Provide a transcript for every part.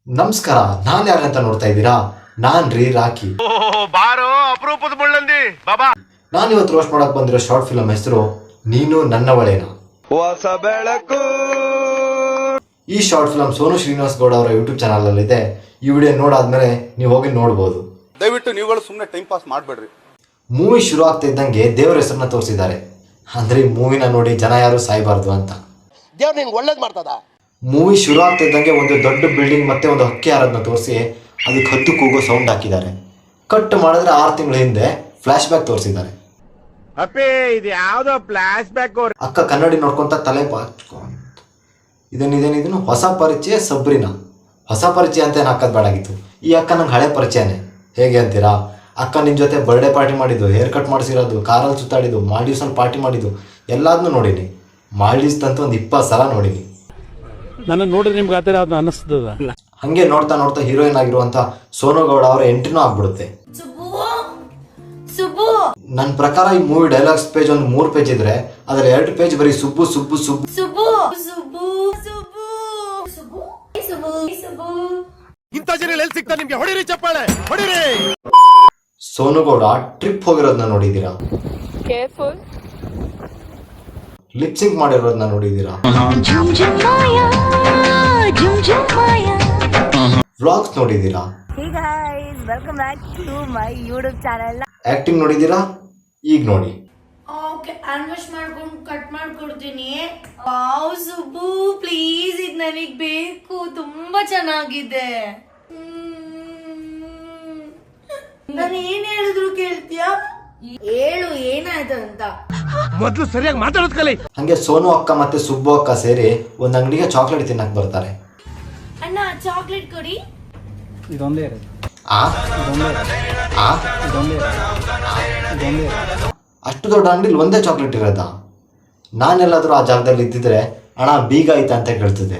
ನಮಸ್ಕಾರ, ನಾನು ಯಾರಂತ ನೋಡ್ತಾ ಇದ್ದೀರಾ? ನಾನ್ ರೀ ರಾಕಿ. ಬಾರೋ ಅಪರೂಪದ ಮುಳ್ಳಂದಿ ಬಾಬಾ. ನಾನು ಇವತ್ತು ರೋಸ್ಟ್ ಮಾಡಕ್ ಬಂದಿರೋ ಶಾರ್ಟ್ ಫಿಲ್ಮ್ ಹೆಸರು ನೀನು ನನ್ನವಳೇನ. ಹೊಸ ಬೆಳಕು. ಈ ಶಾರ್ಟ್ ಫಿಲ್ಮ್ ಸೋನು ಶ್ರೀನಿವಾಸ್ ಗೌಡ ಅವರ ಯೂಟ್ಯೂಬ್ ಚಾನಲ್ ಅಲ್ಲಿ ಇದೆ. ಈ ವಿಡಿಯೋ ನೋಡಾದ್ಮೇಲೆ ನೀವು ಹೋಗಿ ನೋಡ್ಬೋದು. ದಯವಿಟ್ಟು ನೀವುಗಳು ಸುಮ್ಮನೆ ಟೈಮ್ ಪಾಸ್ ಮಾಡಬೇಡ್ರಿ. ಮೂವಿ ಶುರು ಆಗ್ತಾ ಇದ್ದಂಗೆ ದೇವರ ಹೆಸರನ್ನ ತೋರಿಸಿದ್ದಾರೆ. ಅಂದ್ರೆ ಈ ಮೂವಿನ ನೋಡಿ ಜನ ಯಾರು ಸಾಯಬಾರ್ದು ಅಂತ. ದೇವ್ರು ನಿಂಗೆ ಒಳ್ಳೇದು ಮಾಡ್ತದ. ಮೂವಿ ಶುರು ಆಗ್ತಾ ಇದ್ದಂಗೆ ಒಂದು ದೊಡ್ಡ ಬಿಲ್ಡಿಂಗ್ ಮತ್ತೆ ಒಂದು ಹಕ್ಕಿ ಹಾರೋದನ್ನ ತೋರಿಸಿ ಅದಕ್ಕೆ ಹತ್ತು ಕೂಗೋ ಸೌಂಡ್ ಹಾಕಿದ್ದಾರೆ. ಕಟ್ ಮಾಡಿದ್ರೆ 6 ತಿಂಗಳ ಹಿಂದೆ ಫ್ಲಾಶ್ ಬ್ಯಾಕ್ ತೋರಿಸಿದ್ದಾರೆ. ಅಪ್ಪೇ ಇದು ಯಾವ್ದೋ ಫ್ಲಾಶ್ ಬ್ಯಾಕ್. ಅಕ್ಕ ಕನ್ನಡಿ ನೋಡ್ಕೊಂತ ತಲೆ ಬಾಚ್ಕೊಂತ ಇದನ್ನು ಹೊಸ ಪರಿಚಯ ಸಬ್ರಿನಾ. ಹೊಸ ಪರಿಚಯ ಅಂತ ಏನು ಹಾಕೋದು ಬೇಡಾಗಿತ್ತು. ಈ ಅಕ್ಕ ನಂಗೆ ಹಳೆ ಪರಿಚಯನೇ. ಹೇಗೆ ಅಂತೀರಾ? ಅಕ್ಕ ನಿಮ್ಮ ಜೊತೆ ಬರ್ಡೇ ಪಾರ್ಟಿ ಮಾಡಿದ್ದು, ಹೇರ್ ಕಟ್ ಮಾಡಿಸಿರೋದು, ಕಾರಲ್ಲಿ ಸುತ್ತಾಡಿದ್ದು, ಮಾಲ್ಡೀವ್ಸಲ್ಲಿ ಪಾರ್ಟಿ ಮಾಡಿದ್ದು ಎಲ್ಲದನ್ನೂ ನೋಡೀನಿ. ಮಾಲ್ಡೀವ್ಸ್ ಅಂತೂ ಒಂದು 20 ಸಲ ನೋಡೀನಿ. ನನ್ನ ನೋಡಿದ್ರೆ ನಿಮ್ಗೆ ಆ ಥರ ಅದು ಅನ್ನಿಸ್ತದ. ಹಂಗೆ ನೋಡ್ತಾ ನೋಡ್ತಾ ಹೀರೋಯಿನ್ ಆಗಿರುವಂಥ ಸೋನು ಗೌಡ ಅವರ ಎಂಟ್ರಿನೂ ಆಗ್ಬಿಡುತ್ತೆ. ನನ್ನ ಪ್ರಕಾರ ಈ ಮೂವಿ ಡೈಲಾಗ್ಸ್ ಪೇಜ್ ಒಂದು 3 ಪೇಜ್ ಇದ್ರೆ ಅದ್ರಲ್ಲಿ 2 ಪೇಜ್ ಬರೀ ಸುಬ್ಬು ಸುಬ್ಬು ಸುಬ್ಬು ಇಂಥ ಜನ ಎಲ್ಲಿ ಸಿಗ್ತಾ ನಿಮ್ಗೆ? ಹೊಡಿರಿ ಚಪ್ಪಾಳೆ ಹೊಡಿರಿ. ಸೋನು ಗೌಡ ಟ್ರಿಪ್ ಹೋಗಿರೋದನ್ನ ನೋಡಿದೀರಾ? ಲಿಪ್ಸಿಂಗ್ ಮಾಡಿರೋದನ್ನ ನೋಡಿದೀರಾ? ವ್ಲಾಗ್ಸ್ ನೋಡಿದೀರಾ? Welcome back to my YouTube channel. Acting ನೋಡಿದೀರಾ? ಈಗ ನೋಡಿ. ಓಕೆ, ಅನ್ವಾಶ್ ಮಾಡ್ಕೊಂಡು ಕಟ್ ಮಾಡ್ಕೊಡ್ತೀನಿ. ವಾವ್ ಸುಬ್ಬು, ಪ್ಲೀಸ್ ಇದು ನನಗೆ ಬೇಕು. ತುಂಬಾ ಚೆನ್ನಾಗಿದೆ. ನಾನು ಏನ್ ಹೇಳಿದ್ರು ಕೇಳ್ತೀಯಾ? ಹೇಳು ಏನಾಯ್ತು ಅಂತ. ಮೊದ್ಲು ಸರಿಯಾಗಿ ಮಾತಾಡೋದ್ ಕಲಿ. ಹಂಗೆ ಸೋನು ಅಕ್ಕ ಮತ್ತೆ ಸುಬ್ಬು ಅಕ್ಕ ಸೇರಿ ಒಂದ್ ಅಂಗಡಿಗೆ ಚಾಕ್ಲೇಟ್ ತಿನ್ನಕ್ ಬರ್ತಾರೆ. ಅಣ್ಣ ಚಾಕ್ಲೇಟ್ ಕೊಡಿ. ಇದೊಂದೇ ಇರೋದು. ಅಷ್ಟು ದೊಡ್ಡ ಅಂಗಡಿಲಿ ಒಂದೇ ಚಾಕ್ಲೇಟ್ ಇರೋದಾ? ನಾನೆಲ್ಲಾದ್ರೂ ಆ ಜಾಗದಲ್ಲಿ ಇದ್ದಿದ್ರೆ ಅಣ್ಣ ಬೀಗ ಐತಾ ಅಂತ ಕೇಳ್ತಿದ್ದೆ.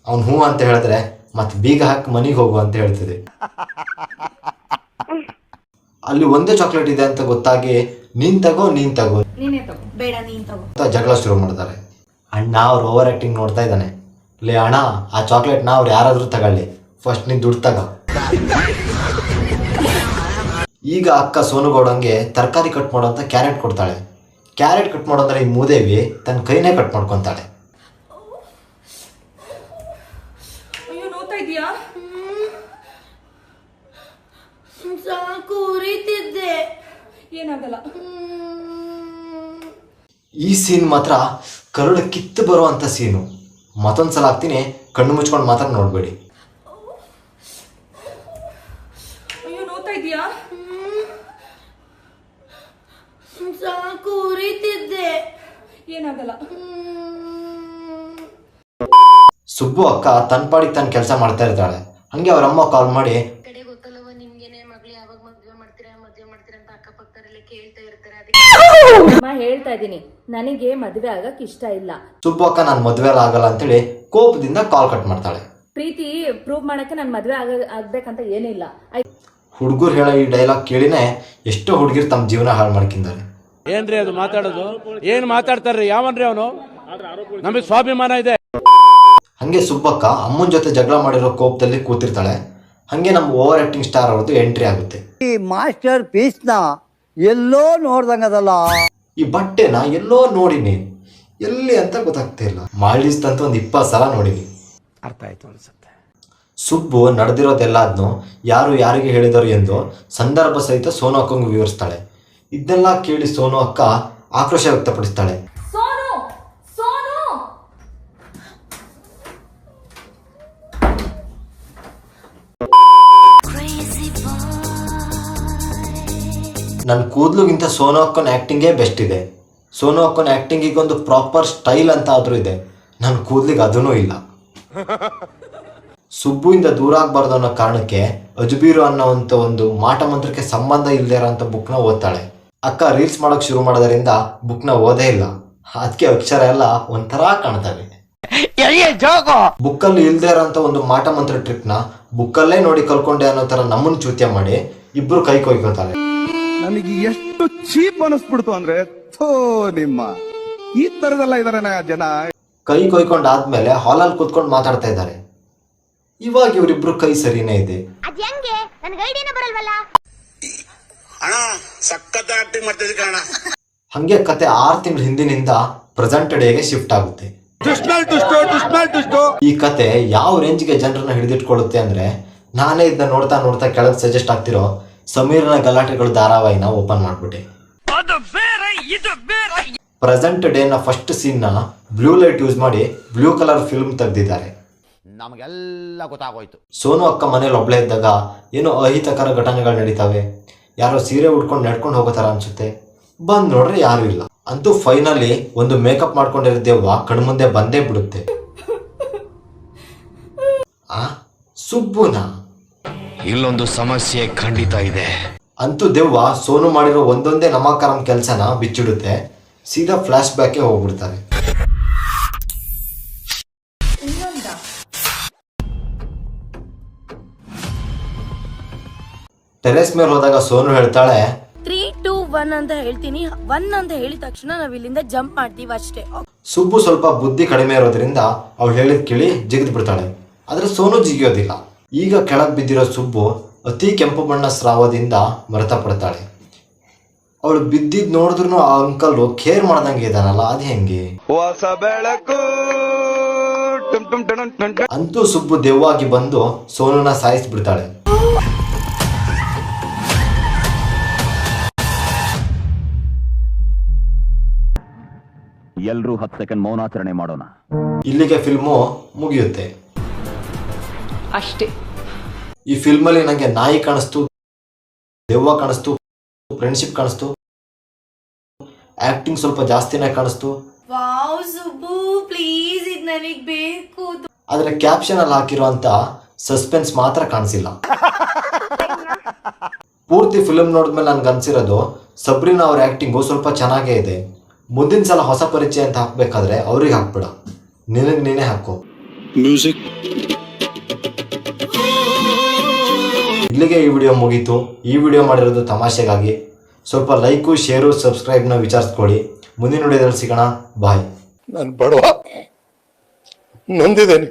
ಅವ್ನು ಹ್ಞೂ ಅಂತ ಹೇಳಿದ್ರೆ ಮತ್ತೆ ಬೀಗ ಹಾಕಿ ಮನೆಗೆ ಹೋಗು ಅಂತ ಹೇಳ್ತಿದ್ದೆ. ಅಲ್ಲಿ ಒಂದೇ ಚಾಕ್ಲೇಟ್ ಇದೆ ಅಂತ ಗೊತ್ತಾಗಿ ನೀನ್ ತಗೋ ಬೇಡ ನೀನ್ ತಗೋ ಅಂತ ಜಗಳ ಶುರು ಮಾಡ್ತಾರೆ. ಅಣ್ಣ ಅವ್ರು ಓವರ್ ಆಕ್ಟಿಂಗ್ ನೋಡ್ತಾ ಇದ್ದಾನೆ. ಲೇ ಅಣ್ಣ, ಆ ಚಾಕ್ಲೇಟ್ನ ಅವ್ರು ಯಾರಾದ್ರೂ ತಗೊಳ್ಳಿ, ಫಸ್ಟ್ ನೀನ್ ದುಡ್ಡು ತಗ. ಈಗ ಅಕ್ಕ ಸೋನುಗೌಡಂಗೆ ತರಕಾರಿ ಕಟ್ ಮಾಡೋಂತ ಕ್ಯಾರೆಟ್ ಕೊಡ್ತಾಳೆ. ಕ್ಯಾರೆಟ್ ಕಟ್ ಮಾಡೋದ್ರೆ ಈ ಮೂದೇವಿ ತನ್ನ ಕೈನೇ ಕಟ್ ಮಾಡ್ಕೊತಾಳೆ. ಅಯ್ಯೋ ನೋಡ್ತಾ ಇದೀಯಾ? ಸಾಕು, ಉರಿತಿದ್ದೆ. ಏನಾಗಲ್ಲ. ಈ ಸೀನ್ ಮಾತ್ರ ಕರುಳು ಕಿತ್ತು ಬರುವಂತ ಸೀನು. ಮತ್ತೊಂದ್ಸಲ ಹಾಕ್ತೀನಿ, ಕಣ್ಣು ಮುಚ್ಕೊಂಡು ಮಾತ್ರ ನೋಡ್ಬೇಡಿ. ಅಯ್ಯೋ ನೋಡ್ತಾ ಇದೀಯಾ? ಸಾಕು, ಉರಿತಿದ್ದೆ. ಏನಾಗಲ್ಲ. ಸುಬ್ಬು ಅಕ್ಕ ತನ್ನ ಪಾಡಿಗೆ ತನ್ನ ಕೆಲಸ ಮಾಡ್ತಾ ಇರ್ತಾಳೆ. ಹಂಗೆ ಅವ್ರಮ್ಮ ಕಾಲ್ ಮಾಡಿ ಹೇಳ್ತಾ ಇದೀನಿ, ನನಗೆ ಮದುವೆ ಆಗಕ್ ಇಷ್ಟ ಇಲ್ಲ. ಸುಬ್ಬು ಅಕ್ಕ ನಾನು ಮದ್ವೆ ಆಗಲ್ಲ ಅಂತೇಳಿ ಕೋಪದಿಂದ ಕಾಲ್ ಕಟ್ ಮಾಡ್ತಾಳೆ. ಪ್ರೀತಿ ಪ್ರೂವ್ ಮಾಡಕ್ಕೆ ನಾನು ಮದುವೆ ಆಗ್ಬೇಕಂತ ಏನಿಲ್ಲ. ಹುಡುಗರು ಹೇಳೋ ಈ ಡೈಲಾಗ್ ಕೇಳಿನೇ ಎಷ್ಟೋ ಹುಡುಗಿರು ತಮ್ಮ ಜೀವನ ಹಾಳು ಮಾಡ್ಕಿದ್ದಾರೆ. ಏನ್ರಿ ಅದು ಮಾತಾಡೋದು? ಏನ್ ಮಾತಾಡ್ತಾರ್ರಿ? ಯಾವನ್ರಿ ಅವನು? ನಮಗೆ ಸ್ವಾಭಿಮಾನ ಇದೆ. ಹಂಗೆ ಸುಬ್ಬಕ್ಕ ಅಮ್ಮನ ಜೊತೆ ಜಗಳ ಮಾಡಿರೋ ಕೋಪದಲ್ಲಿ ಕೂತಿರ್ತಾಳೆ. ಹಂಗೆ ನಮ್ಮ ಓವರ್ ಆಕ್ಟಿಂಗ್ ಸ್ಟಾರ್ ಅವ್ರದ್ದು ಎಂಟ್ರಿ ಆಗುತ್ತೆ. ಈ ಮಾಸ್ಟರ್ ಪೀಸ್ನ ಎಲ್ಲೋ ನೋಡ್ದಂಗದಲ್ಲ. ಈ ಬಟ್ಟೆನ ಎಲ್ಲೋ ನೋಡಿನಿ, ಎಲ್ಲಿ ಅಂತ ಗೊತ್ತಾಗ್ತಾ ಇಲ್ಲ. ಮಾಲ್ಡೀವ್ಸ್ ಅಂತೂ ಒಂದು 20 ಸಲ ನೋಡಿನಿ. ಅರ್ಥ ಆಯ್ತು ಅನ್ಸುತ್ತೆ. ಸುಬ್ಬು ನಡೆದಿರೋದೆಲ್ಲದನ್ನು ಯಾರು ಯಾರಿಗೆ ಹೇಳಿದರು ಎಂದು ಸಂದರ್ಭ ಸಹಿತ ಸೋನು ಅಕ್ಕಂಗೆ ವಿವರಿಸ್ತಾಳೆ. ಇದನ್ನೆಲ್ಲ ಕೇಳಿ ಸೋನು ಅಕ್ಕ ಆಕ್ರೋಶ ವ್ಯಕ್ತಪಡಿಸ್ತಾಳೆ. ನನ್ನ ಕೂದಲುಗಿಂತ ಸೋನು ಅಕ್ಕನ ಆ್ಯಕ್ಟಿಂಗೇ ಬೆಸ್ಟ್ ಇದೆ. ಸೋನು ಅಕ್ಕನ ಆ್ಯಕ್ಟಿಂಗಿಗೆ ಒಂದು ಪ್ರಾಪರ್ ಸ್ಟೈಲ್ ಅಂತ ಆದರೂ ಇದೆ. ನನ್ನ ಕೂದಲಿಗೆ ಅದೂ ಇಲ್ಲ. ಸುಬ್ಬುವಿಂದ ದೂರ ಆಗಬಾರ್ದು ಅನ್ನೋ ಕಾರಣಕ್ಕೆ ಅಜ್ಬೀರು ಅನ್ನೋವಂಥ ಒಂದು ಮಾಟ ಮಂತ್ರಕ್ಕೆ ಸಂಬಂಧ ಇಲ್ಲದೆ ಇರೋಂಥ ಬುಕ್ನ ಓದ್ತಾಳೆ. ಅಕ್ಕ ರೀಲ್ಸ್ ಮಾಡೋಕೆ ಶುರು ಮಾಡೋದರಿಂದ ಬುಕ್ನ ಓದೇ ಇಲ್ಲ. ಅದಕ್ಕೆ ಅಕ್ಷರ ಎಲ್ಲ ಒಂಥರ ಕಾಣ್ತವೆ. ಬುಕ್ಕಲ್ಲಿ ಇಲ್ಲದೆ ಇರೋಂಥ ಒಂದು ಮಾಟ ಮಂತ್ರ ಟ್ರಿಕ್ನ ಬುಕ್ಕಲ್ಲೇ ನೋಡಿ ಕಲ್ಕೊಂಡೆ ಅನ್ನೋ ಥರ ನಮ್ಮನ್ನು ಚೂತ್ಯ ಮಾಡಿ ಇಬ್ರು ಕೈ ಕೊಯ್ಕೋತಾರೆ. ನನಗೆ ಎಷ್ಟು ಚೀಪ್ ಅನಿಸ್ಬಿಡ್ತು ಅಂದ್ರೆ, ಥೋ ನಿಮ್ಮ ಈ ತರದೆಲ್ಲ ಇದಾರೆ ಜನ. ಕೈ ಕೊಯ್ಕೊಂಡಾದ್ಮೇಲೆ ಹಾಲಲ್ಲಿ ಕೂತ್ಕೊಂಡು ಮಾತಾಡ್ತಾ ಇದ್ದಾರೆ. ಇವಾಗ ಇವರಿಬ್ರು ಕೈ ಸರಿನೇ ಇದೆ. ಹಂಗೆ ಕತೆ 6 ತಿಂಗಳ ಹಿಂದಿನಿಂದ ಪ್ರೆಸೆಂಟ್ ಡೇಗೆ ಶಿಫ್ಟ್ ಆಗುತ್ತೆ. ಈ ಕತೆ ಯಾವ ರೇಂಜ್ಗೆ ಜನರನ್ನ ಹಿಡಿದಿಟ್ಕೊಳ್ಳುತ್ತೆ ಅಂದ್ರೆ, ನಾನೇ ಇದನ್ನ ನೋಡ್ತಾ ನೋಡ್ತಾ ಕೆಳಗೆ ಸಜೆಸ್ಟ್ ಆಗ್ತಿರೋ ಸಮೀರನ ಗಲಾಟೆಗಳು ಧಾರಾವಾಹಿನ ಓಪನ್ ಮಾಡ್ಬಿಟ್ಟೆ. ಪ್ರೆಸೆಂಟ್ ಡೇ ನ ಫಸ್ಟ್ ಸೀನ್ ನ ಬ್ಲೂ ಲೈಟ್ ಯೂಸ್ ಮಾಡಿ ಬ್ಲೂ ಕಲರ್ ಫಿಲ್ಮ್ ತೆಗೆದಿದ್ದಾರೆ. ನಮಗೆಲ್ಲ ಗೊತ್ತಾಗೋಯ್ತು. ಸೋನು ಅಕ್ಕ ಮನೇಲಿ ಒಬ್ಳೆ ಇದ್ದಾಗ ಏನೋ ಅಹಿತಕರ ಘಟನೆಗಳು ನಡೀತಾವೆ. ಯಾರೋ ಸೀರೆ ಉಟ್ಕೊಂಡು ನಡ್ಕೊಂಡು ಹೋಗೋ ತರ ಅನ್ಸುತ್ತೆ. ಬಂದ್ ನೋಡ್ರೆ ಯಾರು ಇಲ್ಲ. ಅಂತೂ ಫೈನಲಿ ಒಂದು ಮೇಕಪ್ ಮಾಡ್ಕೊಂಡಿರೋ ದೆವ್ವ ಕಣ್ಮುಂದೆ ಬಂದೇ ಬಿಡುತ್ತೆ. ಸುಬ್ಬುನಾ? ಇಲ್ಲೊಂದು ಸಮಸ್ಯೆ ಖಂಡಿತ ಇದೆ. ಅಂತೂ ದೆವ್ವ ಸೋನು ಮಾಡಿರೋ ಒಂದೊಂದೇ ನಮಾಕರಂ ಕೆಲಸನ ಬಿಚ್ಚಿಡುತ್ತೆ. ಸೀದಾ ಫ್ಲಾಶ್ ಬ್ಯಾಕ್ಗೆ ಹೋಗ್ಬಿಡ್ತಾರೆ. ಟೆರೆಸ್ ಮೇಲೆ ಹೋದಾಗ ಸೋನು ಹೇಳ್ತಾಳೆ, 3, 2, 1 ಅಂತ ಹೇಳ್ತೀನಿ. 1 ಅಂತ ಹೇಳಿದ ತಕ್ಷಣ ನಾವ್ ಇಲ್ಲಿಂದ ಜಂಪ್ ಮಾಡ್ತೀವಿ ಅಷ್ಟೇ. ಸುಬ್ಬು ಸ್ವಲ್ಪ ಬುದ್ಧಿ ಕಡಿಮೆ ಇರೋದ್ರಿಂದ ಅವಳು ಹೇಳಿದ ಕಿಳಿ ಜಿಗಿದ್ ಬಿಡ್ತಾಳೆ. ಆದ್ರೆ ಸೋನು ಜಿಗಿಯೋದಿಲ್ಲ. ಈಗ ಕೆಳಗ್ ಬಿದ್ದಿರೋ ಸುಬ್ಬು ಅತಿ ಕೆಂಪು ಬಣ್ಣ ಸ್ರಾವದಿಂದ ಮರೆತ ಪಡ್ತಾಳೆ. ಅವಳು ಬಿದ್ದಿದ್ ನೋಡಿದ್ರು ಆ ಅಂಕಲ್ ಕೇರ್ ಮಾಡ್ದಂಗೆ ಇದಾನಲ್ಲ, ಅದ್ ಹೆಂಗೆ? ಹೊಸ ಬೆಳಕು. ಅಂತೂ ಸುಬ್ಬು ದೆವ್ವಾಗಿ ಬಂದು ಸೋನುನ ಸಾಯಿಸ್ಬಿಡ್ತಾಳೆ. ಎಲ್ರೂ 10 ಸೆಕೆಂಡ್ ಮೌನಾಚರಣೆ ಮಾಡೋಣ. ಇಲ್ಲಿಗೆ ಫಿಲ್ಮು ಮುಗಿಯುತ್ತೆ ಅಷ್ಟೇ. ಈ ಫಿಲ್ಮಲ್ಲಿ ನಂಗೆ ನಾಯಿ ಕಾಣಿಸ್ತು, ದೆವ್ವ ಕಾಣಿಸ್ತು, ಫ್ರೆಂಡ್ಶಿಪ್ ಕಾಣಿಸ್ತು, ಆಕ್ಟಿಂಗ್ ಸ್ವಲ್ಪ ಜಾಸ್ತಿನೇ ಕಾಣಿಸ್ತು. ವಾವ್ ಸುಬ್ಬು ಪ್ಲೀಸ್ ಇದು ನನಗ್ ಬೇಕು. ಆದ್ರೆ ಕ್ಯಾಪ್ಷನ್ ಅಲ್ಲಿ ಹಾಕಿರುವಂತ ಸಸ್ಪೆನ್ಸ್ ಮಾತ್ರ ಕಾಣಿಸಿಲ್ಲ. ಪೂರ್ತಿ ಫಿಲ್ಮ್ ನೋಡಿದ್ಮೇಲೆ ನನ್ಗೆ ಅನ್ಸಿರೋದು ಸಬ್ರಿನಾ ಅವ್ರ ಆಕ್ಟಿಂಗು ಸ್ವಲ್ಪ ಚೆನ್ನಾಗೇ ಇದೆ. ಮುಂದಿನ ಸಲ ಹೊಸ ಪರಿಚಯ ಅಂತ ಹಾಕ್ಬೇಕಾದ್ರೆ ಅವ್ರಿಗೆ ಹಾಕ್ಬೇಡ, ನಿನಗ್ ನೀನೇ ಹಾಕೋ. ಇಲ್ಲಿಗೆ ಈ ವಿಡಿಯೋ ಮುಗೀತು. ಈ ವಿಡಿಯೋ ಮಾಡಿರೋದು ತಮಾಷೆಗಾಗಿ. ಸ್ವಲ್ಪ ಲೈಕು, ಶೇರು, ಸಬ್ಸ್ಕ್ರೈಬ್ನ ವಿಚಾರಿಸ್ಕೊಳ್ಳಿ. ಮುಂದಿನ ವಿಡಿಯೋದಲ್ಲಿ ಸಿಗೋಣ. ಬಾಯ್. ನಾನು ಬಡವ ನೊಂದಿದ್ದೇನೆ.